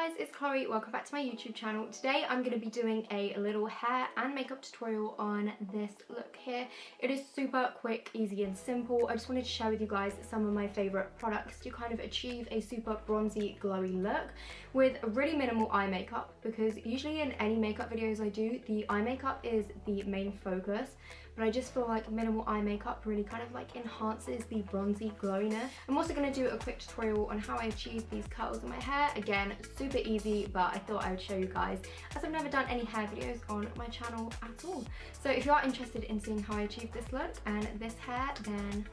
guys, it's Chloe. Welcome back to my YouTube channel. Today I'm going to be doing a little hair and makeup tutorial on this look here. It is super quick, easy and simple. I just wanted to share with you guys some of my favourite products to kind of achieve a super bronzy, glowy look with really minimal eye makeup, because usually in any makeup videos I do, the eye makeup is the main focus, but I just feel like minimal eye makeup really kind of like enhances the bronzy glowiness. I'm also going to do a quick tutorial on how I achieve these curls in my hair. Again, super easy, but I thought I would show you guys as I've never done any hair videos on my channel at all. So if you are interested in seeing how I achieve this look and this hair, then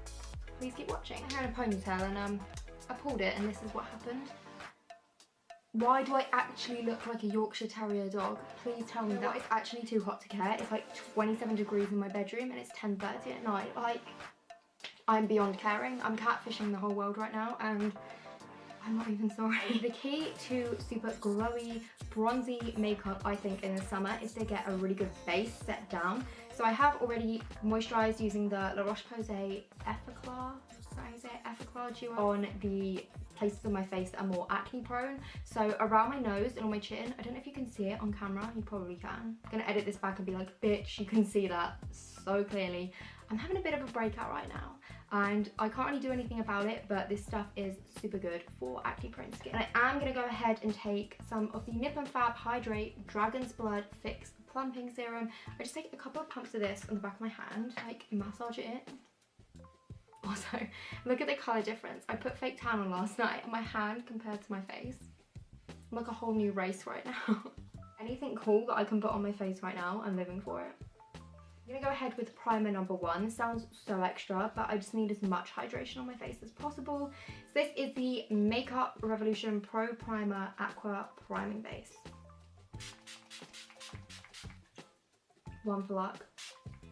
please keep watching. I had a ponytail and I pulled it and this is what happened. Why do I actually look like a Yorkshire Terrier dog? Please tell me that. It's actually too hot to care. It's like 27 degrees in my bedroom and it's 10:30 at night. Like, I'm beyond caring. I'm catfishing the whole world right now and I'm not even sorry. The key to super glowy, bronzy makeup, I think, in the summer is to get a really good base set down. So I have already moisturized using the La Roche-Posay Effaclar, Effaclar Duo on the places on my face that are more acne prone. So around my nose and on my chin. I don't know if you can see it on camera. You probably can. I'm gonna edit this back and be like, bitch, you can see that so clearly. I'm having a bit of a breakout right now and I can't really do anything about it, but this stuff is super good for acne prone skin. And I am gonna go ahead and take some of the Nip and Fab Hydrate Dragon's Blood Fix Plumping Serum. I just take a couple of pumps of this on the back of my hand, like massage it in. Also, look at the colour difference. I put fake tan on last night and my hand compared to my face. I'm like a whole new race right now. Anything cool that I can put on my face right now, I'm living for it. I'm gonna go ahead with primer number 1. This sounds so extra, but I just need as much hydration on my face as possible. So this is the Makeup Revolution Pro Primer Aqua Priming Base. One for luck.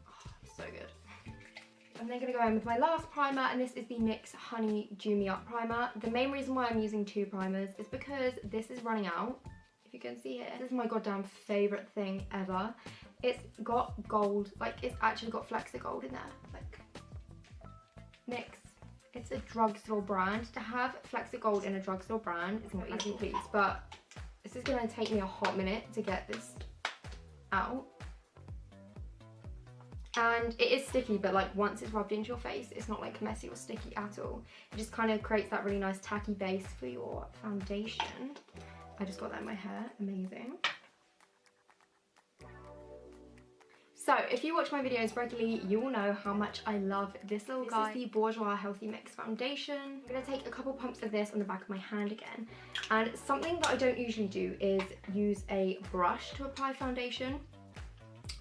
Oh, so good. I'm then going to go in with my last primer, and this is the NYX Honey Dew Me Up Primer. The main reason why I'm using 2 primers is because this is running out. If you can see here, this is my goddamn favourite thing ever. It's got gold, like it's actually got flecks of gold in there. Like, NYX, it's a drugstore brand. To have flecks of gold in a drugstore brand is not easy, please, but this is going to take me a hot minute to get this out. And it is sticky, but like once it's rubbed into your face, it's not like messy or sticky at all. It just kind of creates that really nice tacky base for your foundation. I just got that in my hair, amazing. So if you watch my videos regularly, you will know how much I love this little guy. This is the Bourjois Healthy Mix Foundation. I'm gonna take a couple pumps of this on the back of my hand again. And something that I don't usually do is use a brush to apply foundation.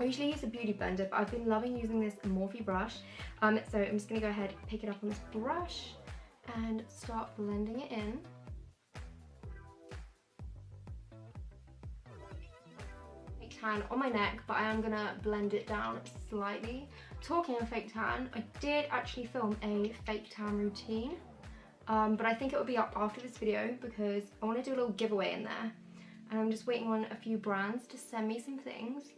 I usually use a beauty blender, but I've been loving using this Morphe brush. So I'm just going to go ahead, pick it up on this brush and start blending it in. Fake tan on my neck, but I am going to blend it down slightly. Talking of fake tan, I did actually film a fake tan routine, but I think it will be up after this video because I want to do a little giveaway in there. And I'm just waiting on a few brands to send me some things,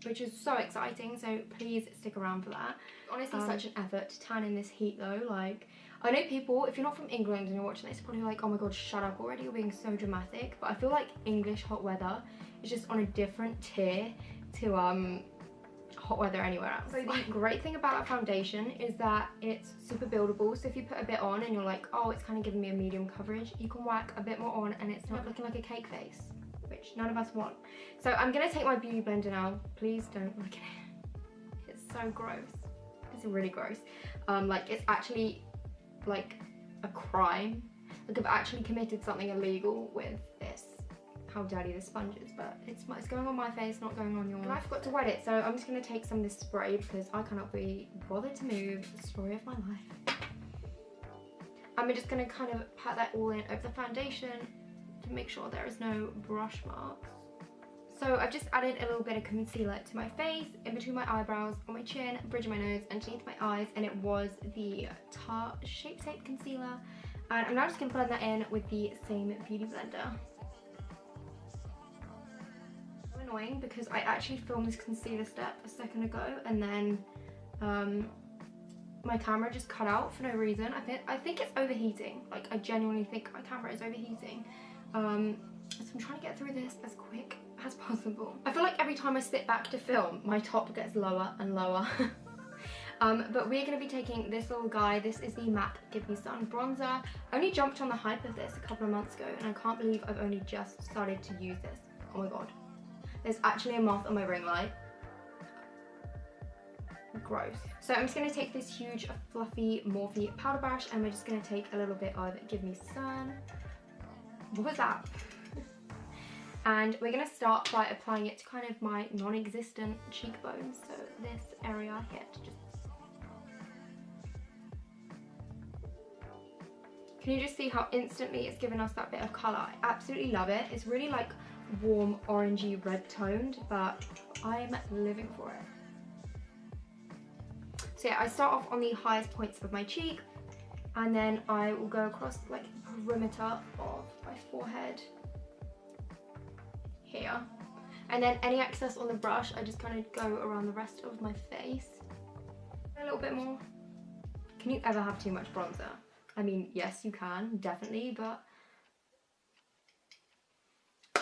which is so exciting, so please stick around for that. Honestly, such an effort to tan in this heat though. Like, I know people, if you're not from England and you're watching this, you're probably like, oh my god, shut up already, you're being so dramatic. But I feel like English hot weather is just on a different tier to hot weather anywhere else. So the great thing about that foundation is that it's super buildable. So if you put a bit on and you're like, oh, it's kind of giving me a medium coverage, you can whack a bit more on and it's not looking like a cake face, which none of us want. So I'm gonna take my beauty blender now. Please don't look at it. It's so gross. It's really gross. Like, it's actually like a crime. Like, I've actually committed something illegal with this. How dirty this sponge is, but it's going on my face, not going on yours. And I forgot to wet it, so I'm just going to take some of this spray because I cannot be bothered to move. The story of my life. I'm just going to kind of pat that all in over the foundation to make sure there is no brush marks. So I've just added a little bit of concealer to my face, in between my eyebrows, on my chin, bridge of my nose, underneath my eyes, and it was the Tarte Shape Tape Concealer. And I'm now just going to blend that in with the same beauty blender. Annoying because I actually filmed this concealer step a second ago and then my camera just cut out for no reason. I think it's overheating. Like, I genuinely think my camera is overheating. So I'm trying to get through this as quick as possible. I feel like every time I sit back to film, my top gets lower and lower. But we're going to be taking this little guy. This is the MAC Give Me Sun bronzer. I only jumped on the hype of this a couple of months ago, and I can't believe I've only just started to use this. Oh my god. There's actually a moth on my ring light. Gross. So I'm just going to take this huge fluffy Morphe powder brush, and we're just going to take a little bit of Give Me Sun. What was that? And we're going to start by applying it to kind of my non-existent cheekbones. So this area here to just... Can you just see how instantly it's given us that bit of colour? I absolutely love it. It's really like warm orangey red toned, but I'm living for it. So yeah, I start off on the highest points of my cheek, and then I will go across like the perimeter of my forehead here. And then any excess on the brush, I just kind of go around the rest of my face. A little bit more. Can you ever have too much bronzer? I mean, yes you can, definitely, but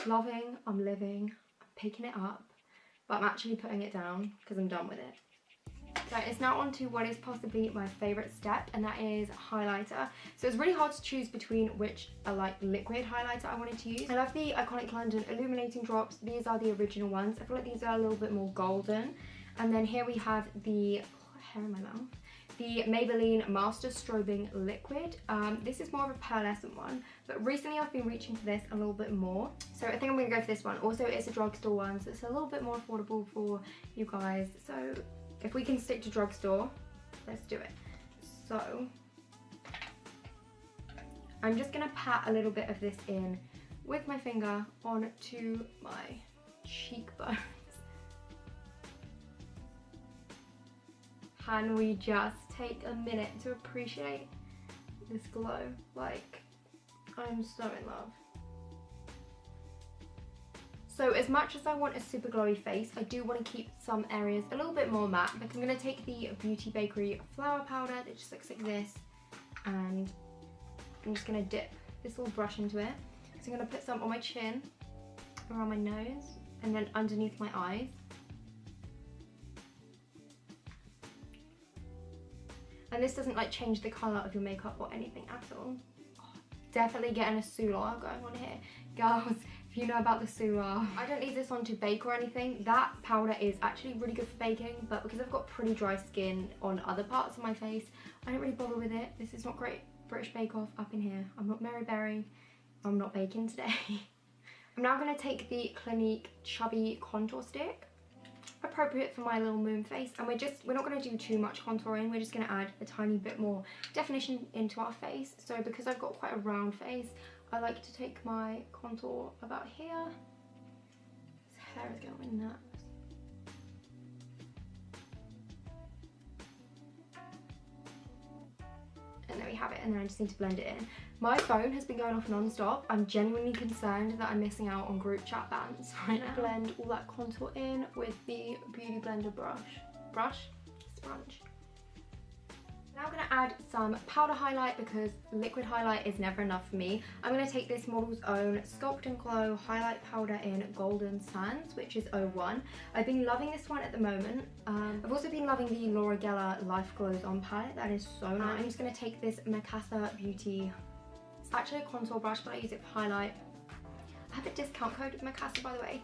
loving, I'm living, I'm picking it up, but I'm actually putting it down because I'm done with it. So it's now on to what is possibly my favourite step, and that is highlighter. So it's really hard to choose between which like liquid highlighter I wanted to use. I love the Iconic London Illuminating Drops. These are the original ones. I feel like these are a little bit more golden. And then here we have the, hair in my mouth, the Maybelline Master Strobing Liquid. This is more of a pearlescent one, but recently I've been reaching for this a little bit more. So I think I'm going to go for this one. Also, it's a drugstore one, so it's a little bit more affordable for you guys. So if we can stick to drugstore, let's do it. So I'm just going to pat a little bit of this in with my finger onto my cheekbones. Can we just take a minute to appreciate this glow? Like, I'm so in love. So as much as I want a super glowy face, I do want to keep some areas a little bit more matte. Like, I'm going to take the Beauty Bakery flour powder that just looks like this, and I'm just going to dip this little brush into it. So I'm going to put some on my chin, around my nose, and then underneath my eyes. And this doesn't like change the colour of your makeup or anything at all. Oh, definitely getting a sooooo going on here. Girls, if you know about the sooooo. I don't need this on to bake or anything. That powder is actually really good for baking, but because I've got pretty dry skin on other parts of my face, I don't really bother with it. This is not great. British Bake Off up in here. I'm not Mary Berry. I'm not baking today. I'm now going to take the Clinique Chubby Contour Stick. Appropriate for my little moon face, and we're not going to do too much contouring. We're just going to add a tiny bit more definition into our face. So because I've got quite a round face, I like to take my contour about here. This hair is going nuts. And there we have it, and then I just need to blend it in. My phone has been going off non-stop. I'm genuinely concerned that I'm missing out on group chat bans right now. Blend all that contour in with the Beauty Blender sponge. Now I'm going to add some powder highlight because liquid highlight is never enough for me. I'm going to take this Model's Own Sculpt and Glow highlight powder in Golden Sands, which is 01. I've been loving this one at the moment. I've also been loving the Laura Geller Life Glows On palette. That is so nice. I'm just going to take this Mikasa Beauty. It's actually a contour brush, but I use it for highlight. I have a discount code with Mikasa, by the way,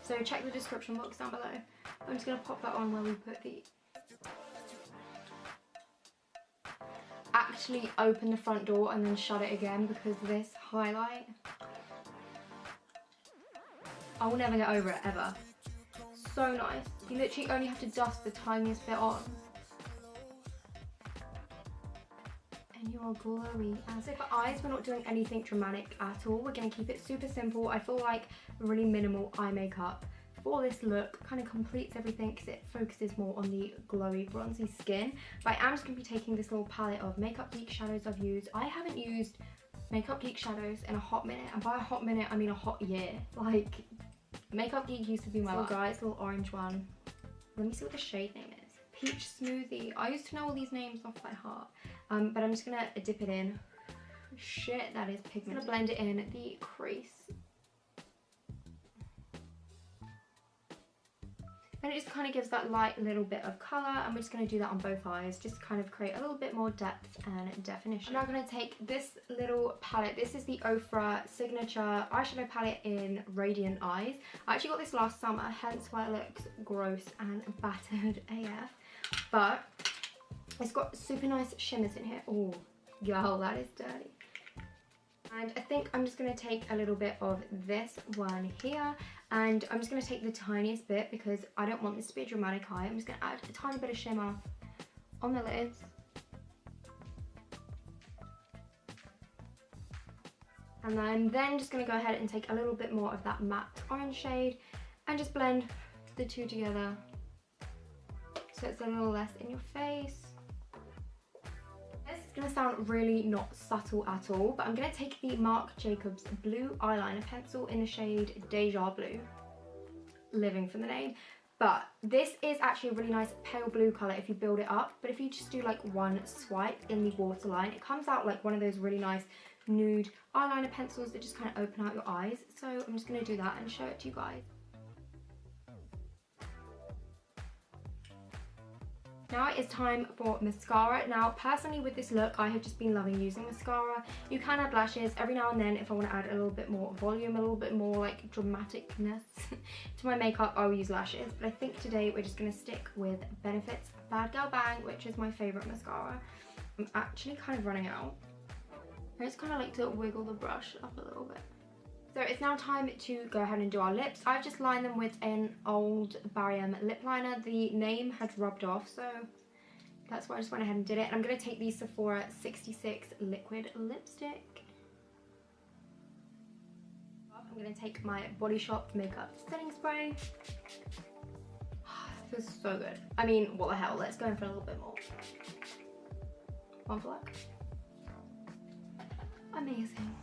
so check the description box down below. I'm just going to pop that on where we put the... Actually open the front door and then shut it again because this highlight, I will never get over it ever. So nice. You literally only have to dust the tiniest bit on and you are glowy. And so for eyes, we're not doing anything dramatic at all. We're going to keep it super simple. I feel like really minimal eye makeup for this look kind of completes everything because it focuses more on the glowy bronzy skin. But I am just going to be taking this little palette of Makeup Geek shadows I've used. I haven't used Makeup Geek shadows in a hot minute, and by a hot minute I mean a hot year. Like, Makeup Geek used to be my life. Guys, little orange one. Let me see what the shade name is. Peach Smoothie. I used to know all these names off by heart. But I'm just gonna dip it in. Shit, that is pigment. I'm gonna blend it in the crease. And it just kind of gives that light little bit of colour, and we're just going to do that on both eyes, just to kind of create a little bit more depth and definition. I'm now going to take this little palette. This is the Ofra Signature Eyeshadow Palette in Radiant Eyes. I actually got this last summer, hence why it looks gross and battered AF. But it's got super nice shimmers in here. Oh, y'all, that is dirty. And I think I'm just going to take a little bit of this one here, and I'm just going to take the tiniest bit because I don't want this to be a dramatic eye. I'm just going to add a tiny bit of shimmer on the lids. And I'm then just going to go ahead and take a little bit more of that matte orange shade and just blend the two together so it's a little less in your face. This is going to sound really not subtle at all, but I'm going to take the Marc Jacobs blue eyeliner pencil in the shade Deja Blue. Living for the name. But this is actually a really nice pale blue colour if you build it up, but if you just do like one swipe in the waterline, it comes out like one of those really nice nude eyeliner pencils that just kind of open out your eyes. So I'm just going to do that and show it to you guys. Now it is time for mascara. Now personally with this look, I have just been loving using mascara. You can add lashes every now and then if I want to add a little bit more volume, a little bit more like dramaticness to my makeup, I will use lashes. But I think today we're just going to stick with Benefit's Bad Girl Bang, which is my favourite mascara. I'm actually kind of running out. I just kind of like to wiggle the brush up a little bit. So it's now time to go ahead and do our lips. I've just lined them with an old Barry M lip liner. The name had rubbed off, so that's why I just went ahead and did it. And I'm going to take the Sephora 66 liquid lipstick. I'm going to take my Body Shop makeup setting spray. It feels so good. I mean, what the hell, let's go in for a little bit more. One fleck. Amazing.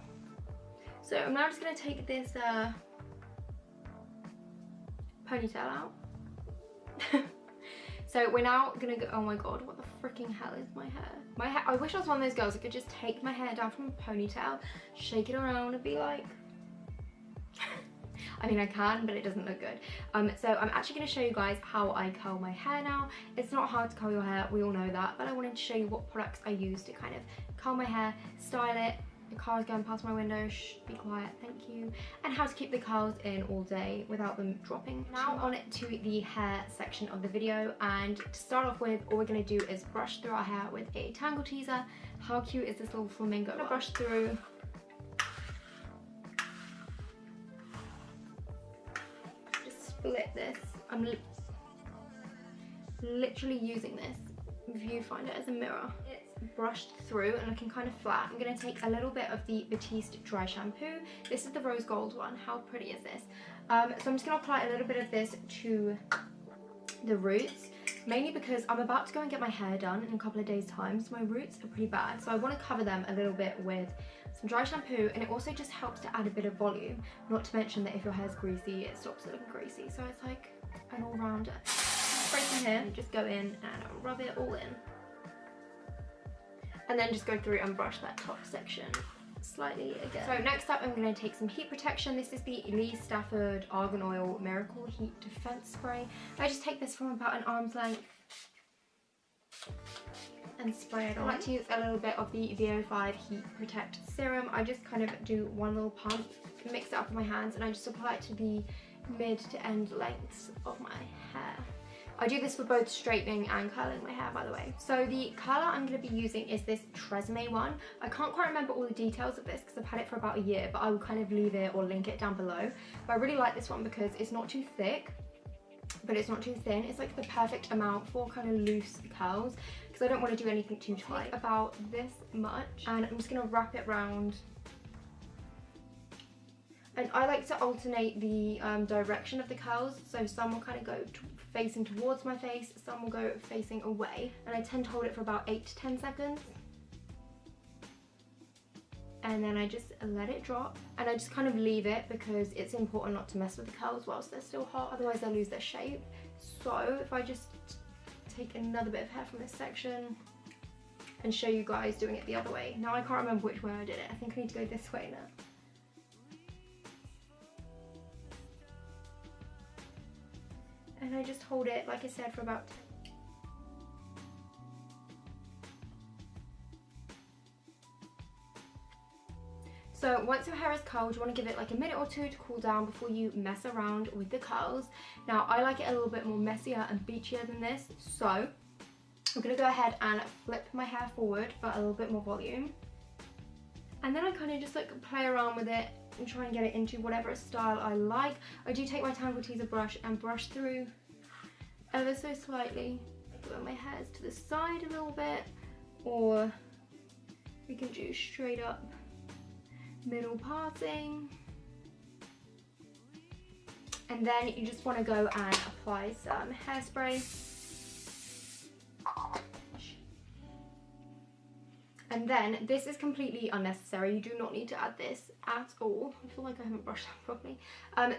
So I'm now just going to take this ponytail out. So we're now going to go, oh my god, what the freaking hell is my hair? My hair, I wish I was one of those girls that could just take my hair down from a ponytail, shake it around and be like, I mean I can, but it doesn't look good. So I'm actually going to show you guys how I curl my hair now. It's not hard to curl your hair, we all know that, but I wanted to show you what products I use to kind of curl my hair, style it. The car is going past my window, shh, be quiet, thank you. And how to keep the curls in all day without them dropping. Now on to the hair section of the video, and to start off with, all we're going to do is brush through our hair with a Tangle Teaser. How cute is this little flamingo? I'm going to brush through. Just split this. I'm literally using this viewfinder as a mirror. It's brushed through and looking kind of flat. I'm going to take a little bit of the Batiste dry shampoo. This is the rose gold one. How pretty is this? So I'm just going to apply a little bit of this to the roots, mainly because I'm about to go and get my hair done in a couple of days time, so my roots are pretty bad, so I want to cover them a little bit with some dry shampoo, and it also just helps to add a bit of volume, not to mention that if your hair's greasy it stops it looking greasy, so it's like an all-rounder. Spray some here and just go in and rub it all in. And then just go through and brush that top section slightly again. So next up I'm going to take some heat protection. This is the Lee Stafford Argan Oil Miracle Heat Defense Spray. I just take this from about an arm's length and spray it on. I like to use a little bit of the VO5 Heat Protect Serum. I just kind of do one little pump, mix it up with my hands, and I just apply it to the mid to end lengths of my hair. I do this for both straightening and curling my hair, by the way. So the colour I'm going to be using is this Tresemme one. I can't quite remember all the details of this because I've had it for about a year, but I will kind of leave it or link it down below. But I really like this one because it's not too thick, but it's not too thin. It's like the perfect amount for kind of loose curls because I don't want to do anything too tight. About this much, and I'm just going to wrap it round. And I like to alternate the direction of the curls, so some will kind of go facing towards my face, some will go facing away, and I tend to hold it for about 8 to 10 seconds. And then I just let it drop, and I just kind of leave it because it's important not to mess with the curls whilst they're still hot, otherwise they'll lose their shape. So if I just take another bit of hair from this section and show you guys doing it the other way. Now I can't remember which way I did it. I think I need to go this way now. And I just hold it, like I said, for about 10. So once your hair is curled, you want to give it like a minute or two to cool down before you mess around with the curls. Now I like it a little bit more messier and beachier than this, so I'm going to go ahead and flip my hair forward for a little bit more volume. And then I kind of just like play around with it and try and get it into whatever style I like. I do take my Tangle Teezer brush and brush through ever so slightly. Put my hairs to the side a little bit, or we can do straight up middle parting. And then you just want to go and apply some hairspray. And then this is completely unnecessary. You do not need to add this at all. I feel like I haven't brushed that properly.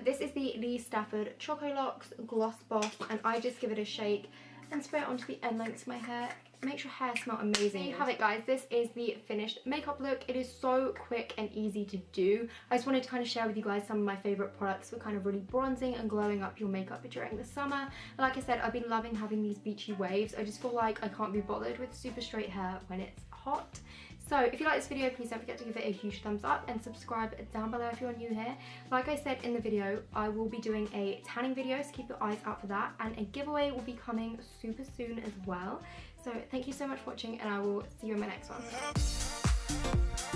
This is the Lee Stafford Choco Locks Gloss Boss, and I just give it a shake and spray it onto the end lengths of my hair. Makes your hair smell amazing. There you have it, guys. This is the finished makeup look. It is so quick and easy to do. I just wanted to kind of share with you guys some of my favorite products for kind of really bronzing and glowing up your makeup during the summer. Like I said, I've been loving having these beachy waves. I just feel like I can't be bothered with super straight hair when it's hot. So if you like this video, please don't forget to give it a huge thumbs up and subscribe down below if you're new here. Like I said in the video, I will be doing a tanning video, so keep your eyes out for that, and a giveaway will be coming super soon as well. So thank you so much for watching, and I will see you in my next one.